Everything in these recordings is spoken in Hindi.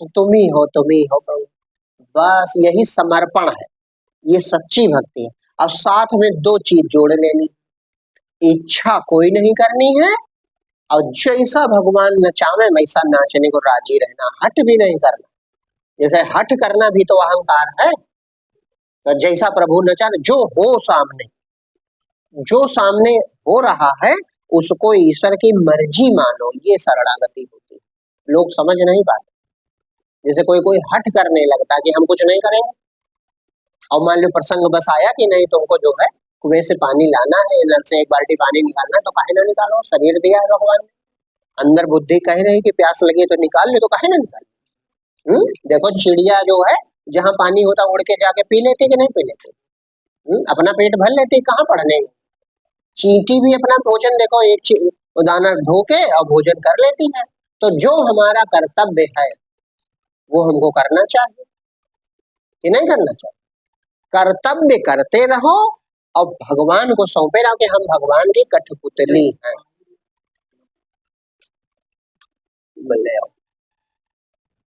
तुम ही हो प्रभु। बस यही समर्पण है, ये सच्ची भक्ति है। अब साथ में दो चीज जोड़ लेनी, इच्छा कोई नहीं करनी है और जैसा भगवान नचावे वैसा नाचने को राजी रहना, हट भी नहीं करना। जैसे हट करना भी तो अहंकार है। तो जैसा प्रभु नचा, जो सामने हो रहा है उसको ईश्वर की मर्जी मानो, ये शरणागति होती है। लोग समझ नहीं पाते। जैसे कोई हट करने लगता है कि हम कुछ नहीं करेंगे, और मान लो प्रसंग बस आया कि नहीं तुमको जो है कुएं से पानी लाना है, नल से एक बाल्टी पानी निकालना है, तो काहे ना निकालो, शरीर दिया है भगवान ने। अंदर बुद्धि कह रही कि प्यास लगी तो निकाल ले, तो काहे ना निकाल। देखो चिड़िया जो है जहाँ पानी होता उड़ के जाके पी लेते कि नहीं पी लेते, अपना पेट भर लेते, कहाँ पढ़ने। चींटी भी अपना भोजन देखो एक दाना ढो के और भोजन कर लेती है। तो जो हमारा कर्तव्य है वो हमको करना चाहिए कि नहीं करना चाहिए। कर्तव्य करते रहो और भगवान को सौंपे रहो कि हम भगवान की कठपुतली हैं।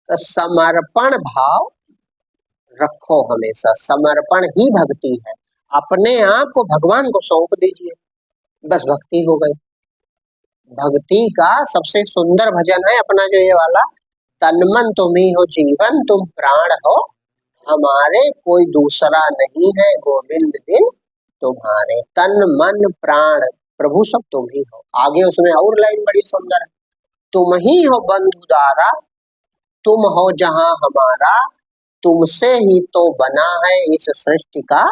तो समर्पण भाव रखो हमेशा, समर्पण ही भक्ति है। अपने आप को भगवान को सौंप दीजिए, बस भक्ति हो गई। भक्ति का सबसे सुंदर भजन है अपना जो ये वाला, तन मन तुम ही हो जीवन तुम प्राण हो, हमारे कोई दूसरा नहीं है गोविंद बिन तुम्हारे। तन मन प्राण प्रभु सब तुम ही हो। आगे उसमें और लाइन बड़ी सुंदर है, तुम ही हो बंधुदारा, तुम हो जहां हमारा, तुमसे ही तो बना है इस सृष्टि का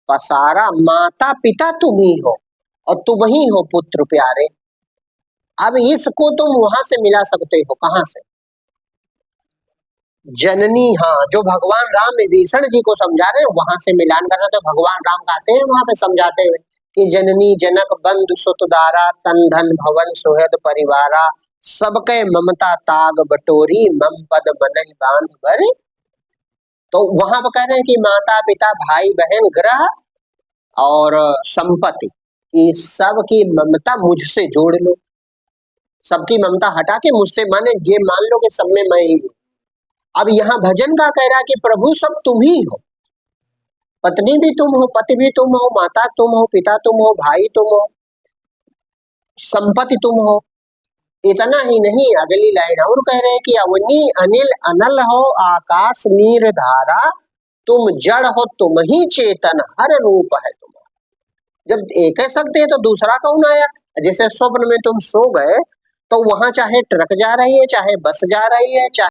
पसारा। माता पिता तुम ही हो और तुम ही हो पुत्र प्यारे। अब इसको तुम वहां से मिला सकते हो, कहां से? जननी, हाँ, जो भगवान राम विभीषण जी को समझा रहे हैं वहां से मिलान करना। तो भगवान राम कहते हैं वहां पे समझाते हुए कि जननी जनक बंधु सुतदारा, तन धन भवन सुहृद परिवारा, सबके ममता ताग बटोरी, मम पद मनहि बांध भर। तो वहां पर कह रहे हैं कि माता पिता भाई बहन ग्रह और संपत्ति, ये सब की ममता मुझसे जोड़ लो। सबकी ममता हटा के मुझसे, माने ये मान लो कि सब में मैं ही हूँ। अब यहाँ भजन का कह रहा है कि प्रभु सब तुम ही हो, पत्नी भी तुम हो, पति भी तुम हो, माता तुम हो, पिता तुम हो, भाई तुम हो, संपत्ति तुम हो। इतना ही नहीं, अगली लाइन और कह रहे हैं कि अवनी अनिल अनल हो आकाश नीर धारा, तुम जड़ हो तुम ही चेतन हर रूप है तुम्हारा। जब एक है सकते हैं तो दूसरा कौन आया? जैसे स्वप्न में तुम सो गए तो वहां चाहे ट्रक जा रही है, चाहे बस जा रही है, चाहे